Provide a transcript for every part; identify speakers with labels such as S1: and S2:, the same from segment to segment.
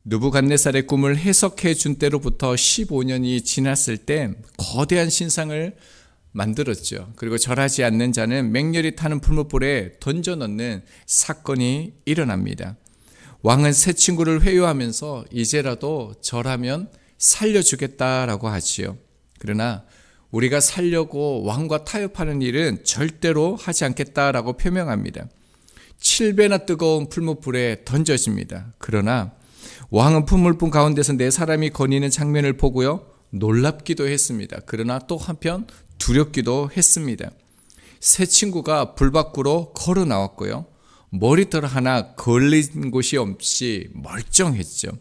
S1: 느부갓네살의 꿈을 해석해 준 때로부터 15년이 지났을 때 거대한 신상을 만들었죠. 그리고 절하지 않는 자는 맹렬히 타는 풀무불에 던져 넣는 사건이 일어납니다. 왕은 새 친구를 회유하면서 이제라도 절하면 살려주겠다라고 하지요. 그러나 우리가 살려고 왕과 타협하는 일은 절대로 하지 않겠다라고 표명합니다. 7배나 뜨거운 풀무불에 던져집니다. 그러나 왕은 풀무불 가운데서 네 사람이 거니는 장면을 보고요, 놀랍기도 했습니다. 그러나 또 한편 두렵기도 했습니다. 새 친구가 불 밖으로 걸어 나왔고요, 머리털 하나 걸린 곳이 없이 멀쩡했죠.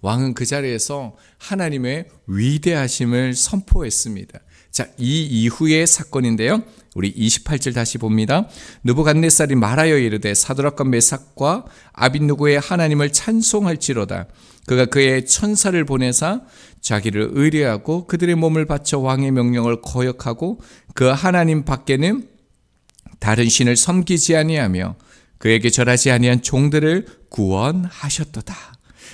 S1: 왕은 그 자리에서 하나님의 위대하심을 선포했습니다. 자, 이 이후의 사건인데요, 우리 28절 다시 봅니다. 느부갓네살이 말하여 이르되 사드락과 메삭과 아벳느고의 하나님을 찬송할지로다. 그가 그의 천사를 보내사 자기를 의뢰하고 그들의 몸을 바쳐 왕의 명령을 거역하고 그 하나님 밖에는 다른 신을 섬기지 아니하며 그에게 절하지 아니한 종들을 구원하셨도다.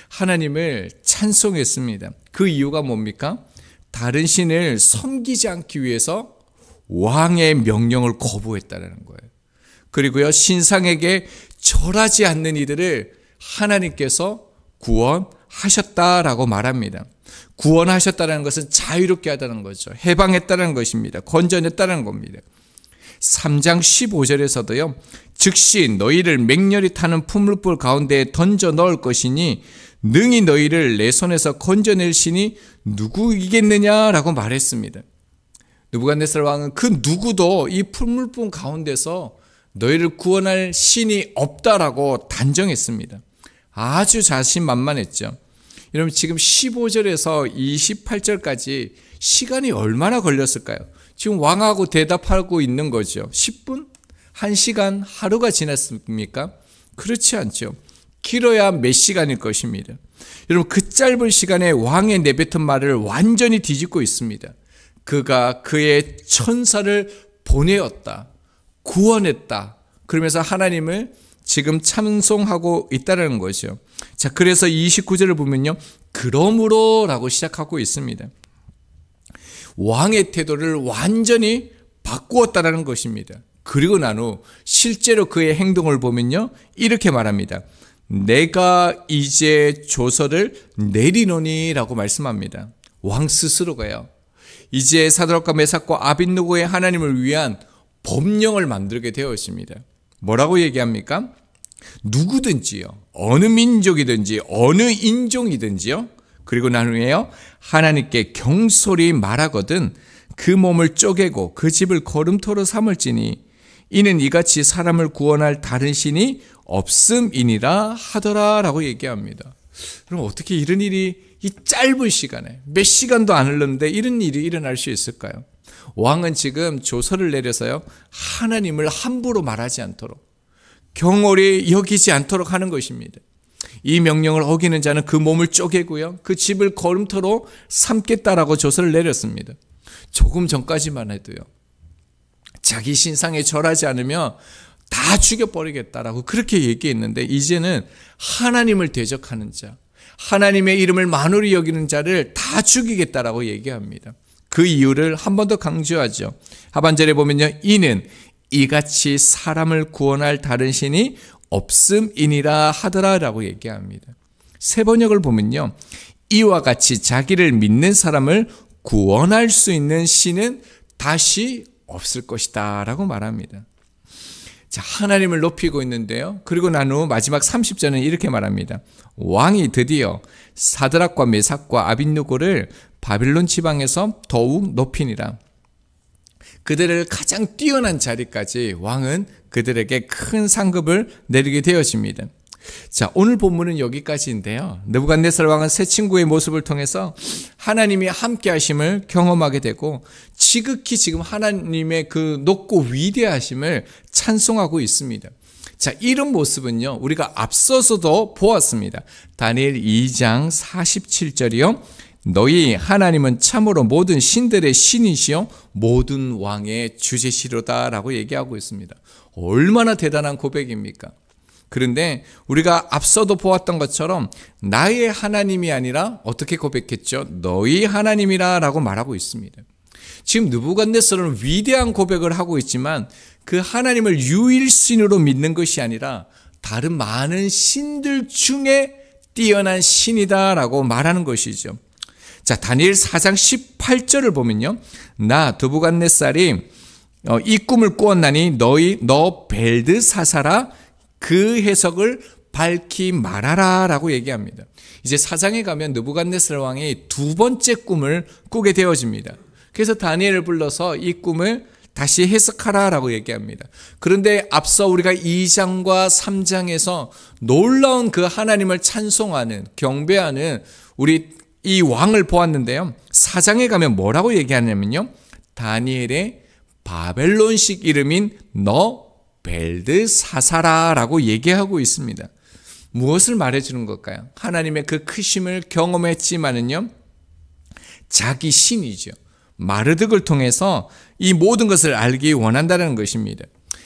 S1: 하나님을 찬송했습니다. 그 이유가 뭡니까? 다른 신을 섬기지 않기 위해서 왕의 명령을 거부했다는 거예요. 그리고요, 신상에게 절하지 않는 이들을 하나님께서 구원하셨다라고 말합니다. 구원하셨다는 것은 자유롭게 하다는 거죠. 해방했다는 것입니다. 건져냈다는 겁니다. 3장 15절에서도요. 즉시 너희를 맹렬히 타는 풀무불 가운데에 던져 넣을 것이니 능히 너희를 내 손에서 건져낼 신이 누구이겠느냐라고 말했습니다. 느부갓네살 왕은 그 누구도 이 풀무불 가운데서 너희를 구원할 신이 없다라고 단정했습니다. 아주 자신만만했죠. 여러분, 지금 15절에서 28절까지 시간이 얼마나 걸렸을까요? 지금 왕하고 대답하고 있는 거죠. 10분? 1시간? 하루가 지났습니까? 그렇지 않죠. 길어야 몇 시간일 것입니다. 여러분, 그 짧은 시간에 왕의 내뱉은 말을 완전히 뒤집고 있습니다. 그가 그의 천사를 보내었다, 구원했다, 그러면서 하나님을 지금 찬송하고 있다는 거죠. 자, 그래서 29절을 보면요, 그러므로 라고 시작하고 있습니다. 왕의 태도를 완전히 바꾸었다는 것입니다. 그리고 난 후 실제로 그의 행동을 보면요, 이렇게 말합니다. 내가 이제 조서를 내리노니 라고 말씀합니다. 왕 스스로가요, 이제 사드락과 메삭과 아벳느고의 하나님을 위한 법령을 만들게 되어 있습니다. 뭐라고 얘기합니까? 누구든지요, 어느 민족이든지 어느 인종이든지요, 그리고 난 후에요, 하나님께 경솔히 말하거든 그 몸을 쪼개고 그 집을 거름토로 삼을지니 이는 이같이 사람을 구원할 다른 신이 없음이니라 하더라 라고 얘기합니다. 그럼 어떻게 이런 일이 이 짧은 시간에 몇 시간도 안 흘렀는데 이런 일이 일어날 수 있을까요? 왕은 지금 조서를 내려서요, 하나님을 함부로 말하지 않도록, 경홀히 여기지 않도록 하는 것입니다. 이 명령을 어기는 자는 그 몸을 쪼개고요, 그 집을 거름토로 삼겠다라고 조서를 내렸습니다. 조금 전까지만 해도요, 자기 신상에 절하지 않으면 다 죽여버리겠다라고 그렇게 얘기했는데, 이제는 하나님을 대적하는 자, 하나님의 이름을 만홀히 여기는 자를 다 죽이겠다라고 얘기합니다. 그 이유를 한 번 더 강조하죠. 하반절에 보면요, 이는 이같이 사람을 구원할 다른 신이 없음이니라 하더라라고 얘기합니다. 새 번역을 보면요, 이와 같이 자기를 믿는 사람을 구원할 수 있는 신은 다시 없을 것이다 라고 말합니다. 자, 하나님을 높이고 있는데요, 그리고 난 후 마지막 30절은 이렇게 말합니다. 왕이 드디어 사드락과 메삭과 아벳느고를 바빌론 지방에서 더욱 높이니라. 그들을 가장 뛰어난 자리까지 왕은 그들에게 큰 상급을 내리게 되어집니다. 자, 오늘 본문은 여기까지인데요, 느부갓네살 왕은 새 친구의 모습을 통해서 하나님이 함께 하심을 경험하게 되고 지극히 지금 하나님의 그 높고 위대하심을 찬송하고 있습니다. 자, 이런 모습은요, 우리가 앞서서도 보았습니다. 다니엘 2장 47절이요. 너희 하나님은 참으로 모든 신들의 신이시요 모든 왕의 주제시로다 라고 얘기하고 있습니다. 얼마나 대단한 고백입니까? 그런데 우리가 앞서도 보았던 것처럼 나의 하나님이 아니라 어떻게 고백했죠? 너희 하나님이라 라고 말하고 있습니다. 지금 느부갓네살은 위대한 고백을 하고 있지만 그 하나님을 유일신으로 믿는 것이 아니라 다른 많은 신들 중에 뛰어난 신이다 라고 말하는 것이죠. 자, 다니엘 4장 18절을 보면요, 나 느부갓네살이 이 꿈을 꾸었나니 너 벨드사사라 그 해석을 밝히 말하라 라고 얘기합니다. 이제 4장에 가면 느부갓네살 왕이 두 번째 꿈을 꾸게 되어집니다. 그래서 다니엘을 불러서 이 꿈을 다시 해석하라 라고 얘기합니다. 그런데 앞서 우리가 2장과 3장에서 놀라운 그 하나님을 찬송하는, 경배하는 우리 이 왕을 보았는데요, 4장에 가면 뭐라고 얘기하냐면요, 다니엘의 바벨론식 이름인 너 벨드사사라라고 얘기하고 있습니다. 무엇을 말해주는 걸까요? 하나님의 그 크심을 경험했지만은요, 자기 신이죠. 마르득을 통해서 이 모든 것을 알기 원한다는 것입니다.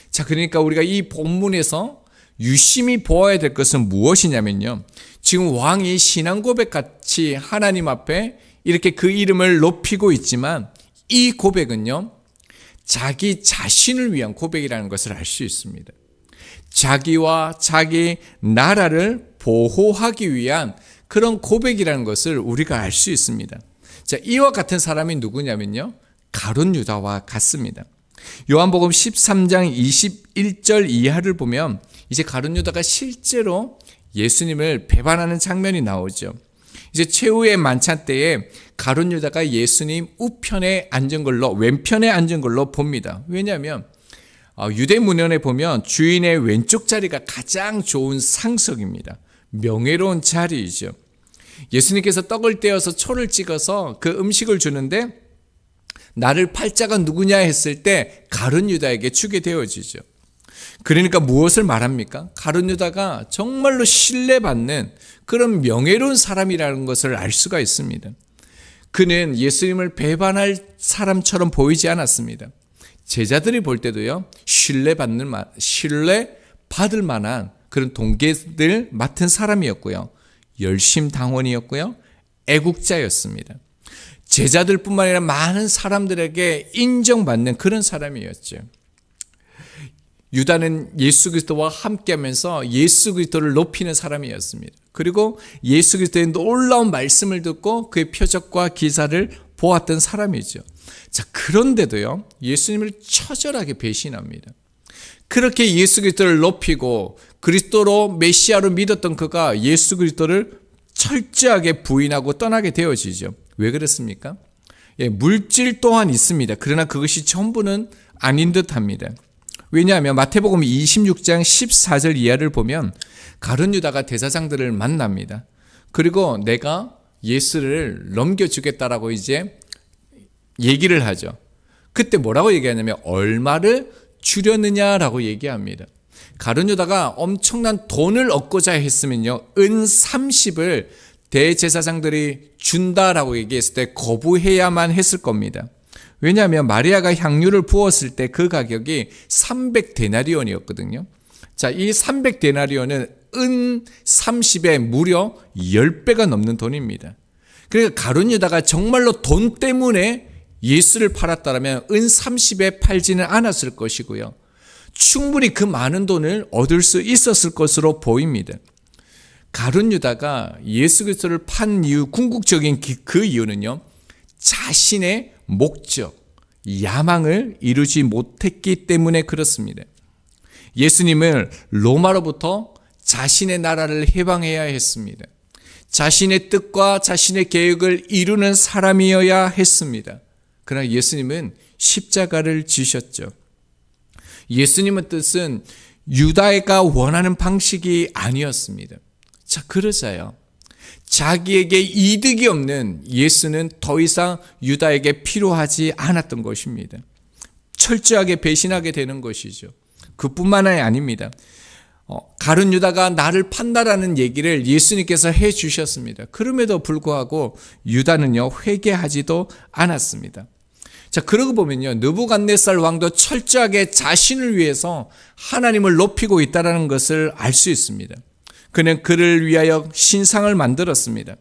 S1: 자, 그러니까 우리가 이 본문에서 유심히 보아야 될 것은 무엇이냐면요, 지금 왕이 신앙 고백같이 하나님 앞에 이렇게 그 이름을 높이고 있지만 이 고백은요, 자기 자신을 위한 고백이라는 것을 알 수 있습니다. 자기와 자기 나라를 보호하기 위한 그런 고백이라는 것을 우리가 알 수 있습니다. 자, 이와 같은 사람이 누구냐면요, 가룟 유다와 같습니다. 요한복음 13장 21절 이하를 보면 이제 가룟 유다가 실제로 예수님을 배반하는 장면이 나오죠. 이제 최후의 만찬 때에 가룟 유다가 예수님 우편에 앉은 걸로, 왼편에 앉은 걸로 봅니다. 왜냐하면 유대 문헌에 보면 주인의 왼쪽 자리가 가장 좋은 상석입니다. 명예로운 자리이죠. 예수님께서 떡을 떼어서 초를 찍어서 그 음식을 주는데 나를 팔자가 누구냐 했을 때 가룟 유다에게 주게 되어지죠. 그러니까 무엇을 말합니까? 가룟 유다가 정말로 신뢰받는 그런 명예로운 사람이라는 것을 알 수가 있습니다. 그는 예수님을 배반할 사람처럼 보이지 않았습니다. 제자들이 볼 때도요, 신뢰받을 만한 그런 동기들 맡은 사람이었고요, 열심당원이었고요, 애국자였습니다. 제자들뿐만 아니라 많은 사람들에게 인정받는 그런 사람이었죠. 유다는 예수 그리스도와 함께하면서 예수 그리스도를 높이는 사람이었습니다. 그리고 예수 그리스도의 놀라운 말씀을 듣고 그의 표적과 기사를 보았던 사람이죠. 자, 그런데도요, 예수님을 처절하게 배신합니다. 그렇게 예수 그리스도를 높이고 그리스도로 메시아로 믿었던 그가 예수 그리스도를 철저하게 부인하고 떠나게 되어지죠. 왜 그렇습니까? 물질 또한 있습니다. 그러나 그것이 전부는 아닌 듯합니다. 왜냐하면 마태복음 26장 14절 이하를 보면 가룟 유다가 대제사장들을 만납니다. 그리고 내가 예수를 넘겨주겠다라고 이제 얘기를 하죠. 그때 뭐라고 얘기하냐면 얼마를 주려느냐라고 얘기합니다. 가룟 유다가 엄청난 돈을 얻고자 했으면요, 은 30을 대제사장들이 준다라고 얘기했을 때 거부해야만 했을 겁니다. 왜냐하면 마리아가 향유를 부었을 때 그 가격이 300데나리온이었거든요. 자, 이 300데나리온은 은 30에 무려 10배가 넘는 돈입니다. 그러니까 가룟 유다가 정말로 돈 때문에 예수를 팔았다면 은 30에 팔지는 않았을 것이고요, 충분히 그 많은 돈을 얻을 수 있었을 것으로 보입니다. 가룟 유다가 예수 그리스도를 판 이유, 궁극적인 그 이유는요, 자신의 목적, 야망을 이루지 못했기 때문에 그렇습니다. 예수님을 로마로부터 자신의 나라를 해방해야 했습니다. 자신의 뜻과 자신의 계획을 이루는 사람이어야 했습니다. 그러나 예수님은 십자가를 지셨죠. 예수님의 뜻은 유다가 원하는 방식이 아니었습니다. 자, 그러자요, 자기에게 이득이 없는 예수는 더 이상 유다에게 필요하지 않았던 것입니다. 철저하게 배신하게 되는 것이죠. 그뿐만 아닙니다. 가룟 유다가 나를 판다라는 얘기를 예수님께서 해 주셨습니다. 그럼에도 불구하고 유다는요, 회개하지도 않았습니다. 자, 그러고 보면요, 느부갓네살 왕도 철저하게 자신을 위해서 하나님을 높이고 있다는 것을 알 수 있습니다. 그는 그를 위하여 신상을 만들었습니다.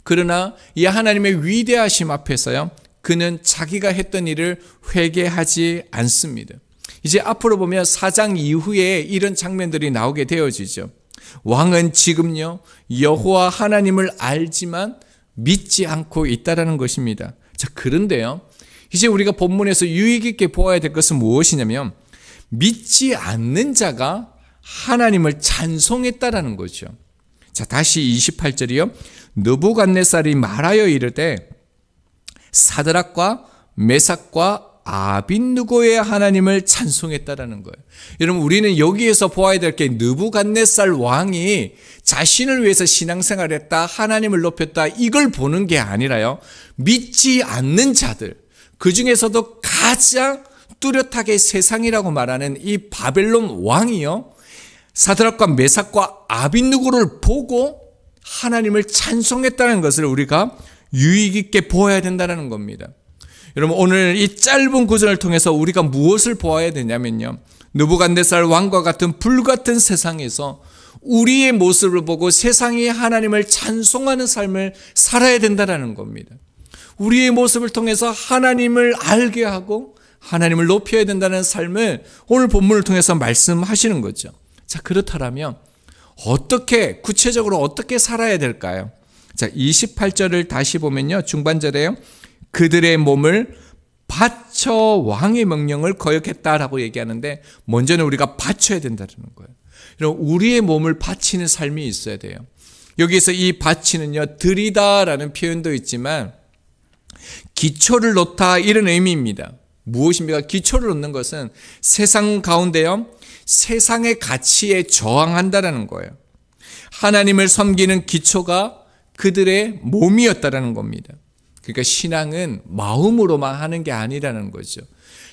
S1: 그러나 이 하나님의 위대하심 앞에서요, 그는 자기가 했던 일을 회개하지 않습니다. 이제 앞으로 보면 4장 이후에 이런 장면들이 나오게 되어지죠. 왕은 지금요, 여호와 하나님을 알지만 믿지 않고 있다라는 것입니다. 자, 그런데요, 이제 우리가 본문에서 유익 있게 보아야 될 것은 무엇이냐면, 믿지 않는 자가 하나님을 찬송했다라는 거죠. 자, 다시 28절이요. 느부갓네살이 말하여 이르되 사드락과 메삭과 아빈느고의 하나님을 찬송했다라는 거예요. 여러분, 우리는 여기에서 보아야 될 게 느부갓네살 왕이 자신을 위해서 신앙생활을 했다, 하나님을 높였다, 이걸 보는 게 아니라요, 믿지 않는 자들, 그 중에서도 가장 뚜렷하게 세상이라고 말하는 이 바벨론 왕이요, 사드락과 메삭과 아빈느고를 보고 하나님을 찬송했다는 것을 우리가 유익 있게 보아야 된다는 겁니다. 여러분, 오늘 이 짧은 구절을 통해서 우리가 무엇을 보아야 되냐면요, 느부갓네살 왕과 같은 불같은 세상에서 우리의 모습을 보고 세상이 하나님을 찬송하는 삶을 살아야 된다는 겁니다. 우리의 모습을 통해서 하나님을 알게 하고 하나님을 높여야 된다는 삶을 오늘 본문을 통해서 말씀하시는 거죠. 자, 그렇다면 어떻게, 구체적으로 어떻게 살아야 될까요? 자, 28절을 다시 보면요, 중반절에요, 그들의 몸을 바쳐 왕의 명령을 거역했다라고 얘기하는데, 먼저는 우리가 바쳐야 된다는 거예요. 여러분, 우리의 몸을 바치는 삶이 있어야 돼요. 여기서 이 바치는요, 드리다라는 표현도 있지만 기초를 놓다, 이런 의미입니다. 무엇입니까? 기초를 놓는 것은 세상 가운데요, 세상의 가치에 저항한다라는 거예요. 하나님을 섬기는 기초가 그들의 몸이었다라는 겁니다. 그러니까 신앙은 마음으로만 하는 게 아니라는 거죠.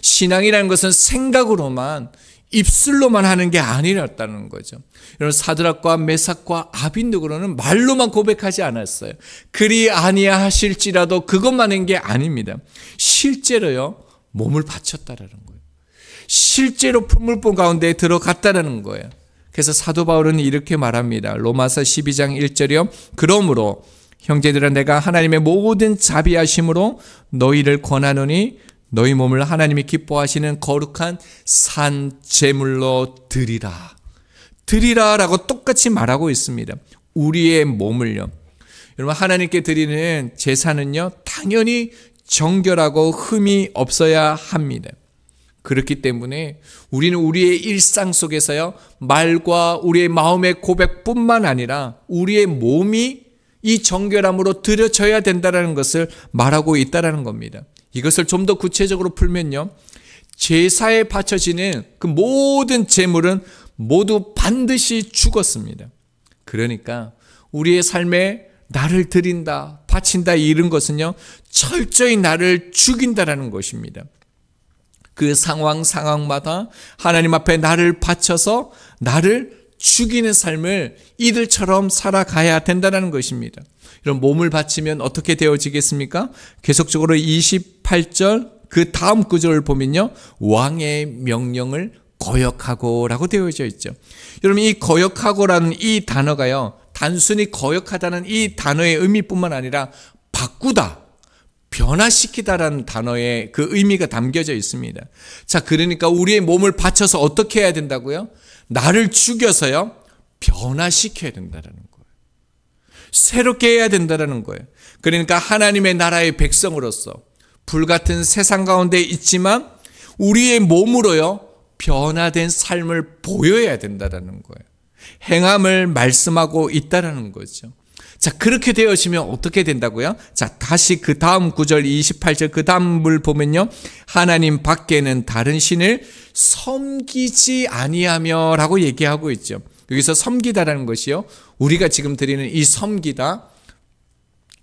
S1: 신앙이라는 것은 생각으로만, 입술로만 하는 게 아니었다는 거죠. 여러분, 사드락과 메삭과 아빈느고는 말로만 고백하지 않았어요. 그리 아니하실지라도 그것만 한 게 아닙니다. 실제로요, 몸을 바쳤다라는 거예요. 실제로 풀물봉 가운데 들어갔다라는 거예요. 그래서 사도 바울은 이렇게 말합니다. 로마서 12장 1절이요. 그러므로 형제들아, 내가 하나님의 모든 자비하심으로 너희를 권하노니 너희 몸을 하나님이 기뻐하시는 거룩한 산 제물로 드리라. 드리라라고 똑같이 말하고 있습니다. 우리의 몸을요. 여러분, 하나님께 드리는 제사는요, 당연히 정결하고 흠이 없어야 합니다. 그렇기 때문에 우리는 우리의 일상 속에서요, 말과 우리의 마음의 고백뿐만 아니라 우리의 몸이 이 정결함으로 드려져야 된다는 것을 말하고 있다는 겁니다. 이것을 좀 더 구체적으로 풀면요, 제사에 바쳐지는 그 모든 제물은 모두 반드시 죽었습니다. 그러니까 우리의 삶에 나를 드린다, 바친다, 이런 것은요, 철저히 나를 죽인다라는 것입니다. 그 상황마다 하나님 앞에 나를 바쳐서 나를 죽이는 삶을 이들처럼 살아가야 된다는 것입니다. 이런 몸을 바치면 어떻게 되어지겠습니까? 계속적으로 28절 그 다음 구절을 보면요, 왕의 명령을 거역하고 라고 되어져 있죠. 여러분, 이 거역하고라는 이 단어가요, 단순히 거역하다는 이 단어의 의미뿐만 아니라 바꾸다, 변화시키다라는 단어의 그 의미가 담겨져 있습니다. 자, 그러니까 우리의 몸을 바쳐서 어떻게 해야 된다고요? 나를 죽여서요, 변화시켜야 된다는 거예요. 새롭게 해야 된다는 거예요. 그러니까 하나님의 나라의 백성으로서 불같은 세상 가운데 있지만 우리의 몸으로요, 변화된 삶을 보여야 된다는 거예요. 행함을 말씀하고 있다는 거죠. 자, 그렇게 되어지면 어떻게 된다고요? 자, 다시 그 다음 구절 28절 그 다음을 보면요, 하나님 밖에는 다른 신을 섬기지 아니하며 라고 얘기하고 있죠. 여기서 섬기다라는 것이요, 우리가 지금 드리는 이 섬기다,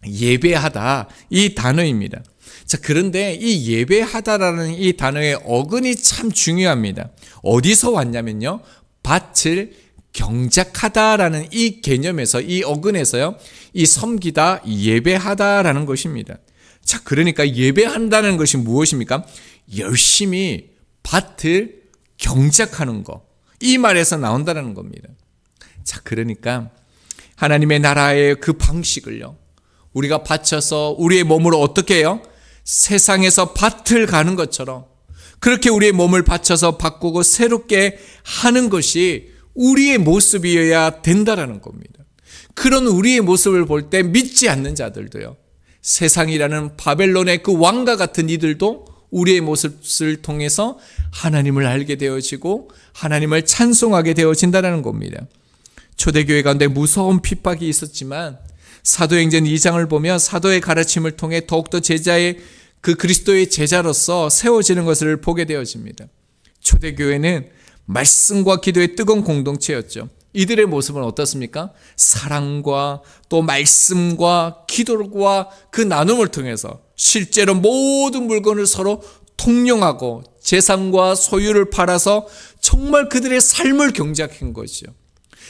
S1: 예배하다, 이 단어입니다. 자, 그런데 이 예배하다라는 이 단어의 어근이 참 중요합니다. 어디서 왔냐면요, 밭을 경작하다라는 이 개념에서, 이 어근에서요, 이 섬기다, 예배하다라는 것입니다. 자, 그러니까 예배한다는 것이 무엇입니까? 열심히 밭을 경작하는 거. 이 말에서 나온다는 겁니다. 자, 그러니까 하나님의 나라의 그 방식을요, 우리가 바쳐서 우리의 몸으로 어떻게 해요? 세상에서 밭을 가는 것처럼 그렇게 우리의 몸을 바쳐서 바꾸고 새롭게 하는 것이 우리의 모습이어야 된다라는 겁니다. 그런 우리의 모습을 볼 때 믿지 않는 자들도요, 세상이라는 바벨론의 그 왕과 같은 이들도 우리의 모습을 통해서 하나님을 알게 되어지고 하나님을 찬송하게 되어진다는 겁니다. 초대교회 가운데 무서운 핍박이 있었지만 사도행전 2장을 보면 사도의 가르침을 통해 더욱더 제자의 그 그리스도의 제자로서 세워지는 것을 보게 되어집니다. 초대교회는 말씀과 기도의 뜨거운 공동체였죠. 이들의 모습은 어떻습니까? 사랑과 또 말씀과 기도와 그 나눔을 통해서 실제로 모든 물건을 서로 통용하고 재산과 소유를 팔아서 정말 그들의 삶을 경작한 것이죠.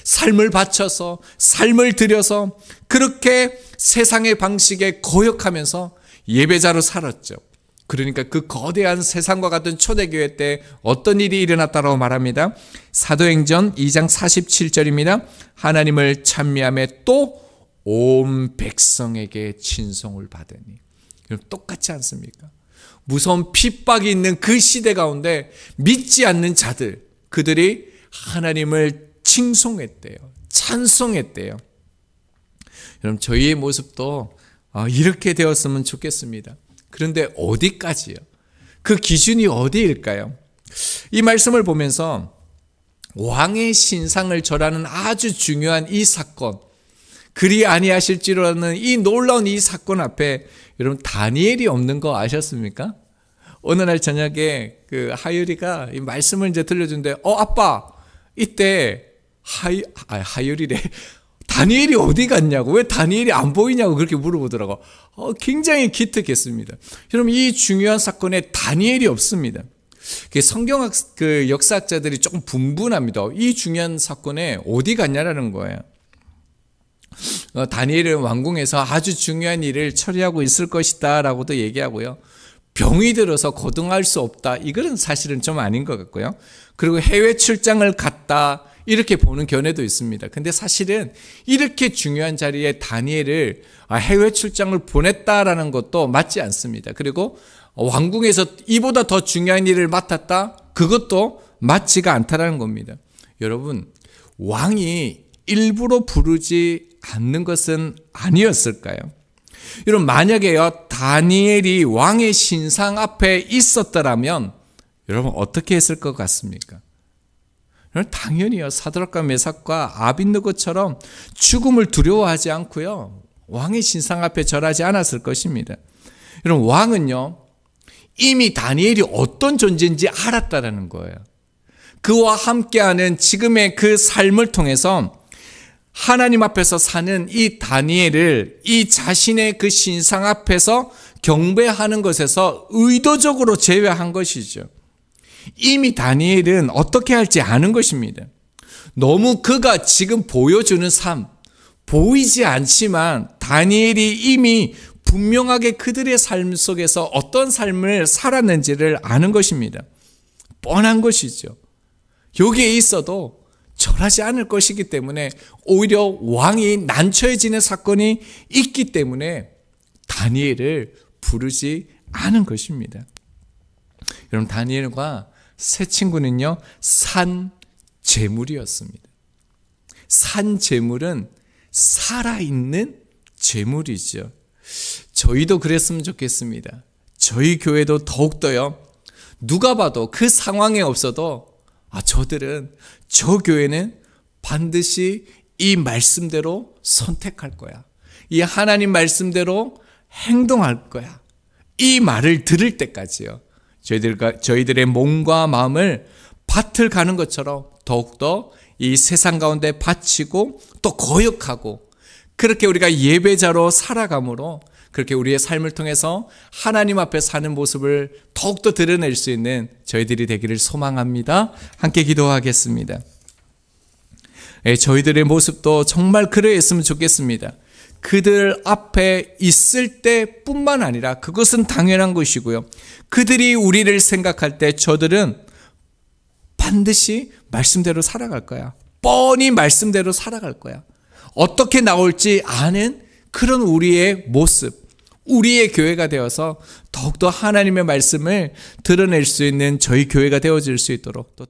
S1: 삶을 바쳐서 삶을 들여서 그렇게 세상의 방식에 거역하면서 예배자로 살았죠. 그러니까 그 거대한 세상과 같은 초대교회 때 어떤 일이 일어났다고 말합니다. 사도행전 2장 47절입니다. 하나님을 찬미하며 또 온 백성에게 친송을 받으니. 똑같지 않습니까? 무서운 핍박이 있는 그 시대 가운데 믿지 않는 자들, 그들이 하나님을 칭송했대요. 찬송했대요. 여러분, 저희의 모습도 이렇게 되었으면 좋겠습니다. 그런데 어디까지요? 그 기준이 어디일까요? 이 말씀을 보면서 왕의 신상을 절하는 아주 중요한 이 사건, 그리 아니하실지라는 이 놀라운 이 사건 앞에 여러분 다니엘이 없는 거 아셨습니까? 어느 날 저녁에 그 하율이가 이 말씀을 이제 들려주는데 아빠 이때 하율이래 다니엘이 어디 갔냐고, 왜 다니엘이 안 보이냐고 그렇게 물어보더라고. 굉장히 기특했습니다. 여러분, 이 중요한 사건에 다니엘이 없습니다. 성경학 그 역사학자들이 조금 분분합니다. 이 중요한 사건에 어디 갔냐라는 거예요. 다니엘은 왕궁에서 아주 중요한 일을 처리하고 있을 것이다 라고도 얘기하고요. 병이 들어서 거동할 수 없다, 이거는 사실은 좀 아닌 것 같고요. 그리고 해외 출장을 갔다, 이렇게 보는 견해도 있습니다. 근데 사실은 이렇게 중요한 자리에 다니엘을 해외 출장을 보냈다라는 것도 맞지 않습니다. 그리고 왕궁에서 이보다 더 중요한 일을 맡았다, 그것도 맞지가 않다라는 겁니다. 여러분, 왕이 일부러 부르지 않는 것은 아니었을까요? 여러분, 만약에요 다니엘이 왕의 신상 앞에 있었더라면 여러분 어떻게 했을 것 같습니까? 당연히요, 사드락과 메삭과 아벳느고처럼 죽음을 두려워하지 않고요, 왕의 신상 앞에 절하지 않았을 것입니다. 여러분, 왕은요 이미 다니엘이 어떤 존재인지 알았다라는 거예요. 그와 함께하는 지금의 그 삶을 통해서 하나님 앞에서 사는 이 다니엘을 이 자신의 그 신상 앞에서 경배하는 것에서 의도적으로 제외한 것이죠. 이미 다니엘은 어떻게 할지 아는 것입니다. 너무 그가 지금 보여주는 삶, 보이지 않지만 다니엘이 이미 분명하게 그들의 삶 속에서 어떤 삶을 살았는지를 아는 것입니다. 뻔한 것이죠. 여기에 있어도 절하지 않을 것이기 때문에 오히려 왕이 난처해지는 사건이 있기 때문에 다니엘을 부르지 않은 것입니다. 여러분, 다니엘과 세 친구는요 산 재물이었습니다. 산 재물은 살아있는 재물이죠. 저희도 그랬으면 좋겠습니다. 저희 교회도 더욱더요, 누가 봐도 그 상황에 없어도 저들은, 저 교회는 반드시 이 말씀대로 선택할 거야, 이 하나님 말씀대로 행동할 거야, 이 말을 들을 때까지요, 저희들의 몸과 마음을 밭을 가는 것처럼 더욱더 이 세상 가운데 바치고 또 거역하고, 그렇게 우리가 예배자로 살아감으로 그렇게 우리의 삶을 통해서 하나님 앞에 사는 모습을 더욱더 드러낼 수 있는 저희들이 되기를 소망합니다. 함께 기도하겠습니다. 저희들의 모습도 정말 그러했으면 좋겠습니다. 그들 앞에 있을 때뿐만 아니라 그것은 당연한 것이고요. 그들이 우리를 생각할 때 저들은 반드시 말씀대로 살아갈 거야. 뻔히 말씀대로 살아갈 거야. 어떻게 나올지 아는 그런 우리의 모습, 우리의 교회가 되어서 더욱더 하나님의 말씀을 드러낼 수 있는 저희 교회가 되어질 수 있도록 또